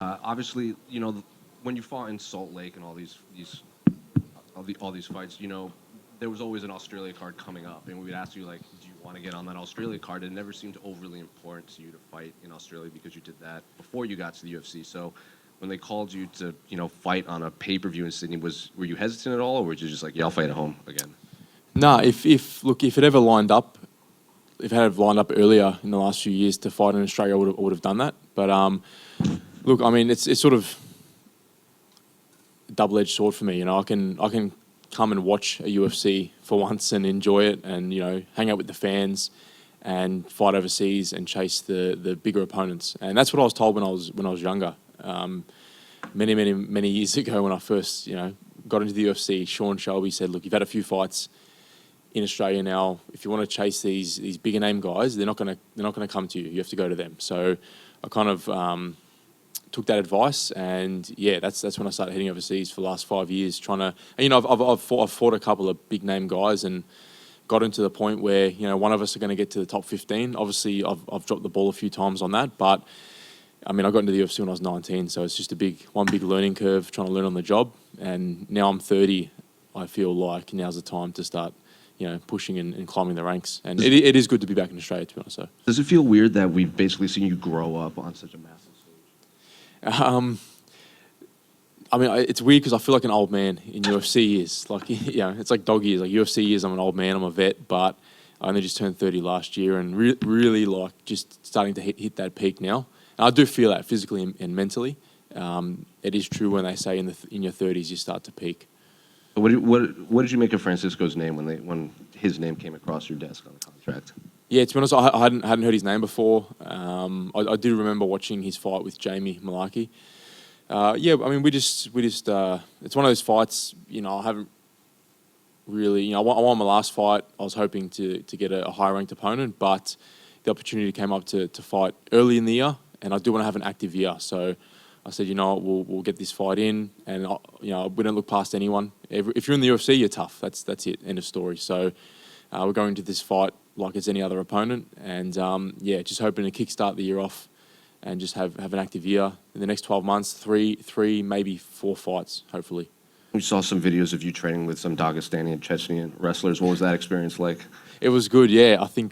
Obviously, when you fought in Salt Lake and all these fights, there was always an Australia card coming up, and we would ask you like, do you want to get on that Australia card? It never seemed overly important to you to fight in Australia because you did that before you got to the UFC. So when they called you to, fight on a pay-per-view in Sydney, were you hesitant at all, or were you just like, yeah, I'll fight at home again? No, if it ever lined up, if it had lined up earlier in the last few years to fight in Australia, I would have done that. But look, I mean, it's sort of a double-edged sword for me. I can come and watch a UFC for once and enjoy it, and hang out with the fans, and fight overseas and chase the bigger opponents. And that's what I was told when I was younger. Many years ago, when I first got into the UFC, Sean Shelby said, "Look, you've had a few fights in Australia now. If you want to chase these bigger name guys, they're not gonna come to you. You have to go to them." So I kind of took that advice, and yeah, that's when I started heading overseas for the last 5 years, trying to. And, I've fought a couple of big name guys and gotten to the point where one of us are going to get to the top 15. Obviously, I've dropped the ball a few times on that, but I mean, I got into the UFC when I was 19, so it's just one big learning curve, trying to learn on the job. And now I'm 30, I feel like now's the time to start pushing and climbing the ranks. And it is good to be back in Australia, to be honest. So. Does it feel weird that we've basically seen you grow up on such a massive stage? I mean, it's weird because I feel like an old man in UFC years. Like, it's like dog years. Like UFC years, I'm an old man, I'm a vet, but I only just turned 30 last year, and really like just starting to hit that peak now. And I do feel that physically and mentally. It is true when they say in your 30s you start to peak. What did you make of Francisco's name when his name came across your desk on the contract? Yeah, to be honest, I hadn't heard his name before. I do remember watching his fight with Jamie Malarkey. Yeah, I mean, we just it's one of those fights. I haven't really. I won my last fight. I was hoping to get a higher ranked opponent, but the opportunity came up to fight early in the year, and I do want to have an active year. So I said, we'll get this fight in, and we don't look past anyone. If you're in the UFC, you're tough. That's it. End of story. So we're going to this fight like it's any other opponent, and yeah, just hoping to kickstart the year off and just have an active year in the next 12 months. Three, maybe 4 fights, hopefully. We saw some videos of you training with some Dagestani and Chechnyan wrestlers. What was that experience like? It was good. Yeah, I think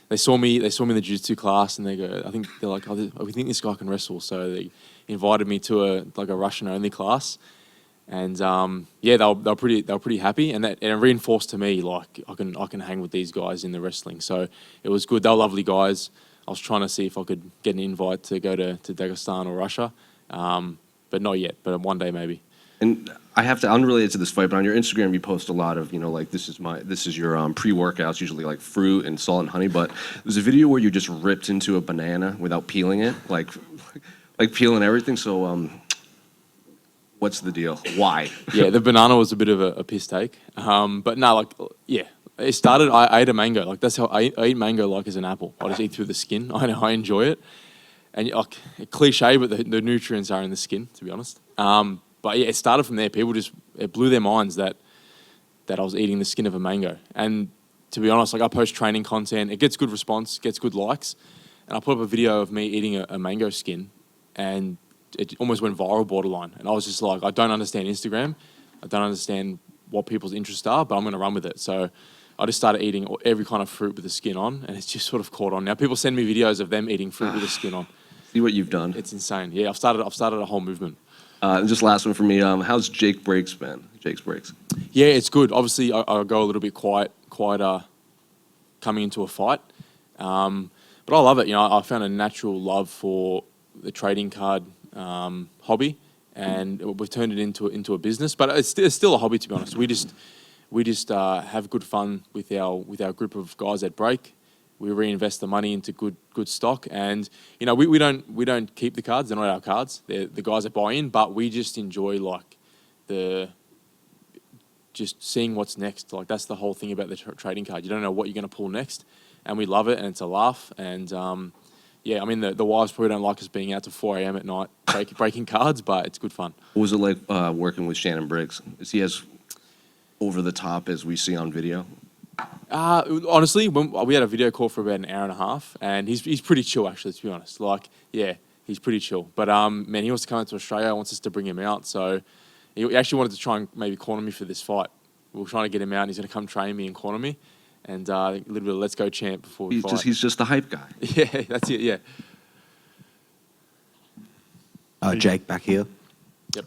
they saw me in the jiu-jitsu class, and they're like, oh, we think this guy can wrestle. So they invited me to a Russian only class, and yeah, they were pretty happy, and it reinforced to me like I can hang with these guys in the wrestling. So it was good. They were lovely guys. I was trying to see if I could get an invite to go to Dagestan or Russia, but not yet. But one day maybe. And I have to, unrelated to this fight, but on your Instagram you post a lot of, like this is your pre-workouts, usually like fruit and salt and honey. But there's a video where you just ripped into a banana without peeling it, like peeling everything. So what's the deal? Why? Yeah, the banana was a bit of a piss take, but no, yeah. It started. I ate a mango. Like that's how I eat mango, like as an apple. I just eat through the skin. I know I enjoy it, and cliche, but the nutrients are in the skin, to be honest. But yeah, it started from there. It blew their minds that I was eating the skin of a mango. And to be honest, I post training content. It gets good response, gets good likes, and I put up a video of me eating a mango skin, and it almost went viral, borderline. And I was just like, I don't understand Instagram. I don't understand what people's interests are, but I'm going to run with it. So I just started eating every kind of fruit with the skin on, and it's just sort of caught on. Now people send me videos of them eating fruit with the skin on. See what you've done. It's insane. Yeah, I've started a whole movement. Just last one for me. How's Jake Breaks been? Jake's Breaks. Yeah, it's good. Obviously, I go a little bit quieter coming into a fight, but I love it. I found a natural love for the trading card hobby, and we've turned it into a business. But it's still a hobby, to be honest. We just have good fun with our group of guys at Break. We reinvest the money into good stock, and we don't keep the cards. They're not our cards. They're the guys that buy in. But we just enjoy just seeing what's next. Like that's the whole thing about the trading card. You don't know what you're going to pull next, and we love it, and it's a laugh. And yeah, I mean the wives probably don't like us being out to 4 a.m. at night breaking cards, but it's good fun. What was it like working with Shannon Briggs? Is he as over the top as we see on video? Honestly, we had a video call for about an hour and a half, and he's pretty chill, actually, to be honest. Like, yeah, He's pretty chill. But man, he wants to come out to Australia. Wants us to bring him out. So he actually wanted to try and maybe corner me for this fight. We were trying to get him out. And he's going to come train me and corner me, and a little bit of let's go champ before we fight. He's just the hype guy. Yeah, that's it. Yeah. Jake, back here. Yep.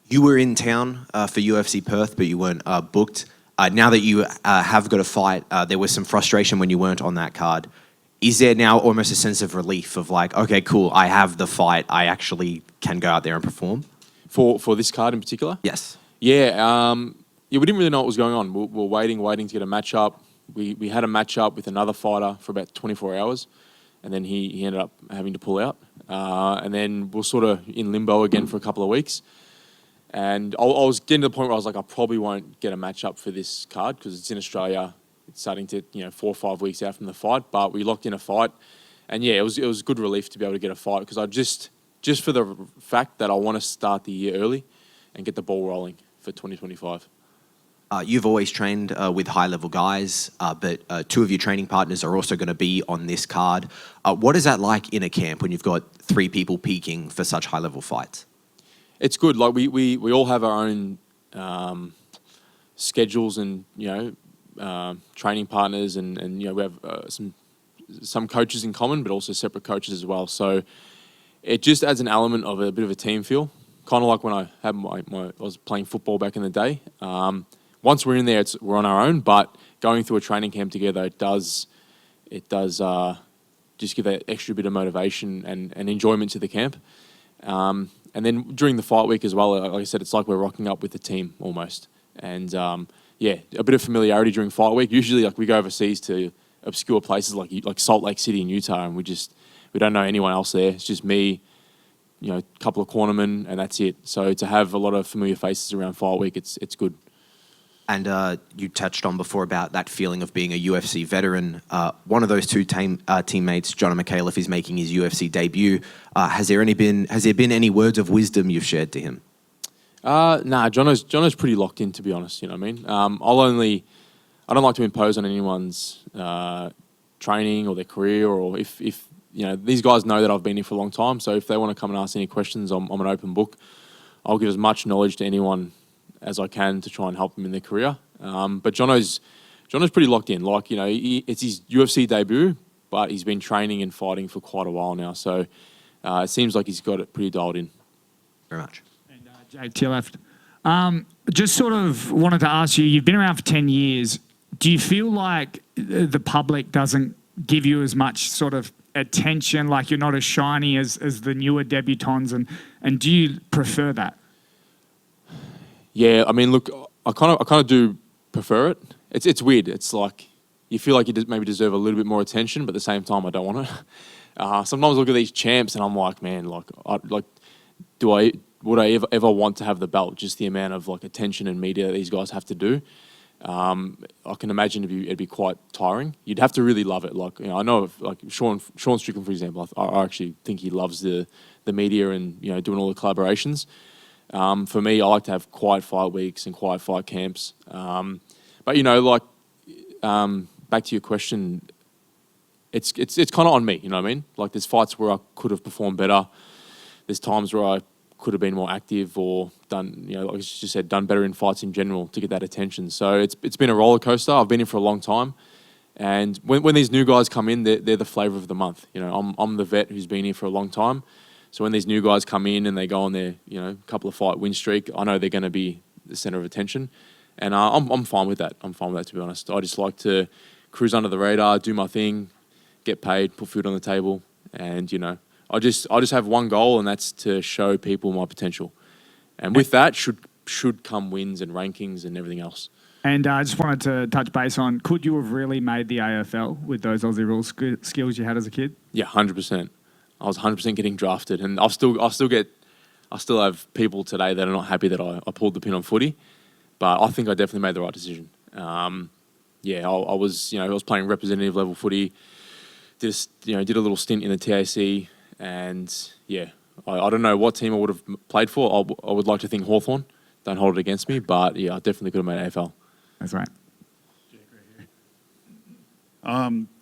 You were in town for UFC Perth, but you weren't booked. Now that you have got a fight, there was some frustration when you weren't on that card. Is there now almost a sense of relief of like, okay, cool, I have the fight, I actually can go out there and perform? For this card in particular? Yes. Yeah, we didn't really know what was going on. We were waiting to get a match-up. We had a match-up with another fighter for about 24 hours, and then he ended up having to pull out. And then we're sort of in limbo again for a couple of weeks. And I was getting to the point where I was like, I probably won't get a match-up for this card because it's in Australia. It's starting to, 4 or 5 weeks out from the fight. But we locked in a fight. And yeah, it was good relief to be able to get a fight because I just for the fact that I want to start the year early and get the ball rolling for 2025. You've always trained with high-level guys, but 2 of your training partners are also going to be on this card. What is that like in a camp when you've got 3 people peaking for such high-level fights? It's good. Like we all have our own schedules and training partners and we have some coaches in common, but also separate coaches as well. So it just adds an element of a bit of a team feel, kind of like when I had I was playing football back in the day. Once we're in there, we're on our own, but going through a training camp together, it does just give that extra bit of motivation and enjoyment to the camp. And then during the fight week as well, like I said, it's like we're rocking up with the team almost. And a bit of familiarity during fight week. Usually, like we go overseas to obscure places like Salt Lake City in Utah, and we don't know anyone else there. It's just me, a couple of cornermen, and that's it. So to have a lot of familiar faces around fight week, it's good. And you touched on before about that feeling of being a UFC veteran. One of those 2 teammates, John McAuliffe, is making his UFC debut. Has there been any words of wisdom you've shared to him? Nah, Jono's pretty locked in, to be honest. You know what I mean? I don't like to impose on anyone's training or their career, or if these guys know that I've been here for a long time. So if they want to come and ask any questions, I'm an open book. I'll give as much knowledge to anyone as I can to try and help them in their career. But Jono's pretty locked in. Like, it's his UFC debut, but he's been training and fighting for quite a while now. So it seems like he's got it pretty dialed in. Very much. And Jake, to your left. Just sort of wanted to ask you, you've been around for 10 years. Do you feel like the public doesn't give you as much sort of attention, like you're not as shiny as the newer debutants, and do you prefer that? Yeah, I mean, look, I kind of do prefer it. It's weird. It's like you feel like you maybe deserve a little bit more attention, but at the same time, I don't want it. Sometimes I look at these champs and I'm like, man, would I ever want to have the belt? Just the amount of like attention and media that these guys have to do. I can imagine it'd be quite tiring. You'd have to really love it. Like, I know like Sean Strickland, for example. I actually think he loves the media and doing all the collaborations. For me, I like to have quiet fight weeks and quiet fight camps. But back to your question, it's kind of on me. You know what I mean? Like there's fights where I could have performed better. There's times where I could have been more active or done, like I just said, done better in fights in general to get that attention. So it's been a roller coaster. I've been in for a long time. And when these new guys come in, they're the flavour of the month. I'm the vet who's been here for a long time. So when these new guys come in and they go on their, couple of fight win streak, I know they're going to be the centre of attention. And I'm fine with that. I'm fine with that, to be honest. I just like to cruise under the radar, do my thing, get paid, put food on the table. And, I just have one goal, and that's to show people my potential. And with that should come wins and rankings and everything else. And I just wanted to touch base on, could you have really made the AFL with those Aussie rules skills you had as a kid? Yeah, 100%. I was 100% getting drafted, and I still have people today that are not happy that I pulled the pin on footy, but I think I definitely made the right decision. I was playing representative level footy, did a little stint in the TAC, and I don't know what team I would have played for. I would like to think Hawthorn. Don't hold it against me, but I definitely could have made AFL. That's right.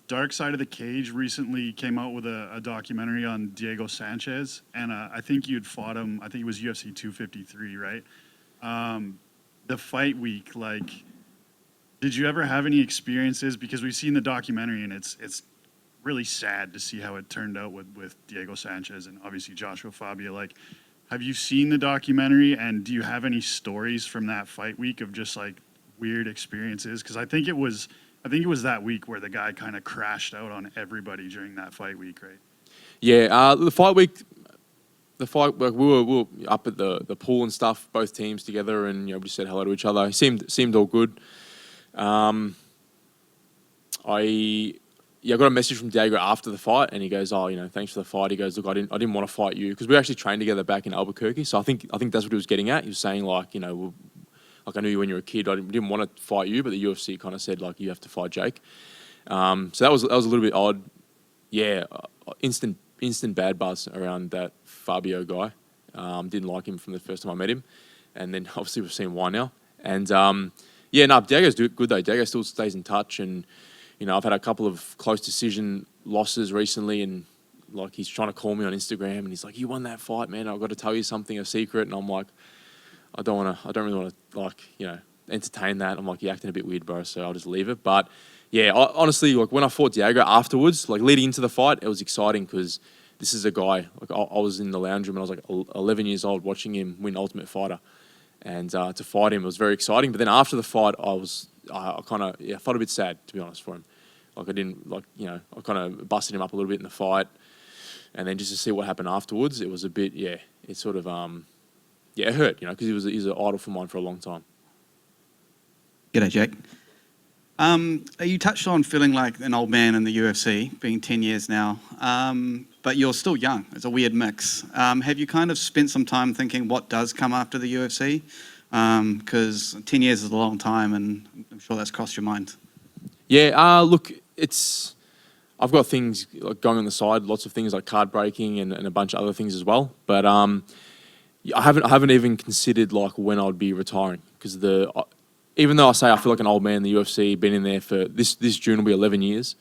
Jake, Dark Side of the Cage recently came out with a documentary on Diego Sanchez, and I think you'd fought him. I think it was UFC 253, right? The fight week, like, did you ever have any experiences? Because we've seen the documentary, and it's really sad to see how it turned out with Diego Sanchez and obviously Joshua Fabia. Like, have you seen the documentary, and do you have any stories from that fight week of just like weird experiences? Because I think it was that week where the guy kind of crashed out on everybody during that fight week, right? Yeah, the fight week, like, we were up at the pool and stuff, both teams together, and we just said hello to each other. It seemed all good. I got a message from Diego after the fight, and he goes, "Oh, thanks for the fight." He goes, "Look, I didn't want to fight you because we actually trained together back in Albuquerque." So I think that's what he was getting at. He was saying like, like I knew you when you were a kid. I didn't want to fight you, but the UFC kind of said like you have to fight Jake. So that was a little bit odd. Yeah, instant bad buzz around that Fabio guy. Didn't like him from the first time I met him, and then obviously we've seen why now. And Diego's good though. Diego still stays in touch, and I've had a couple of close decision losses recently, and like he's trying to call me on Instagram, and he's like, "You won that fight, man. I've got to tell you something, a secret." And I'm like, I don't really want to like entertain that. I'm like, "You're acting a bit weird, bro." So I'll just leave it. But yeah, honestly, like when I fought Diego afterwards, like leading into the fight, it was exciting because this is a guy. Like I was in the lounge room and I was like 11 years old watching him win Ultimate Fighter, and to fight him was very exciting. But then after the fight, I kind of felt a bit sad, to be honest, for him. Like I didn't I kind of busted him up a little bit in the fight, and then just to see what happened afterwards, it was a bit it sort of it hurt, because he's an idol for mine for a long time. G'day, Jake. You touched on feeling like an old man in the UFC, being 10 years now, but you're still young. It's a weird mix. Have you kind of spent some time thinking what does come after the UFC? Because 10 years is a long time, and I'm sure that's crossed your mind. Yeah, look, I've got things like going on the side, lots of things like card breaking and a bunch of other things as well. But I haven't even considered like when I'd be retiring, because even though I say I feel like an old man in the UFC, been in there for this June will be 11 years.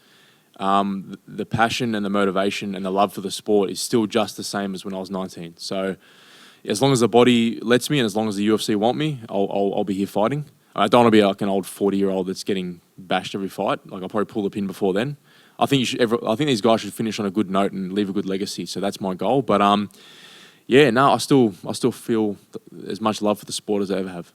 The passion and the motivation and the love for the sport is still just the same as when I was 19. So as long as the body lets me and as long as the UFC want me, I'll be here fighting. I don't want to be like an old 40-year-old that's getting bashed every fight. Like I'll probably pull the pin before then. I think these guys should finish on a good note and leave a good legacy. So that's my goal. But I still feel as much love for the sport as I ever have.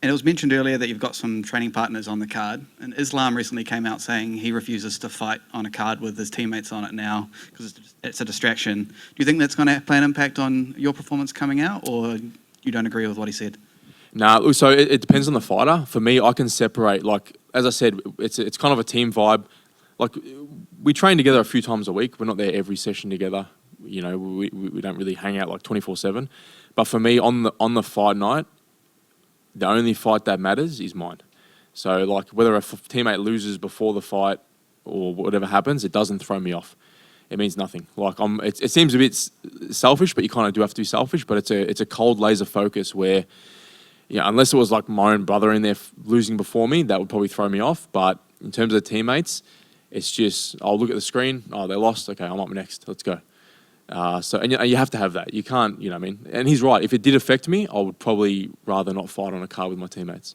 And it was mentioned earlier that you've got some training partners on the card. And Islam recently came out saying he refuses to fight on a card with his teammates on it now because it's a distraction. Do you think that's going to play an impact on your performance coming out, or you don't agree with what he said? No, so it depends on the fighter. For me, I can separate, like, as I said, it's kind of a team vibe. Like, we train together a few times a week. We're not there every session together. We don't really hang out like 24/7. But for me, on the fight night, the only fight that matters is mine. So, like, whether a teammate loses before the fight or whatever happens, it doesn't throw me off. It means nothing. Like, it seems a bit selfish, but you kind of do have to be selfish. But it's a cold laser focus where, unless it was like my own brother in there losing before me, that would probably throw me off. But in terms of the teammates, it's just, I'll look at the screen. Oh, they lost. Okay, I'm up next. Let's go. And you have to have that. You can't, And he's right. If it did affect me, I would probably rather not fight on a card with my teammates.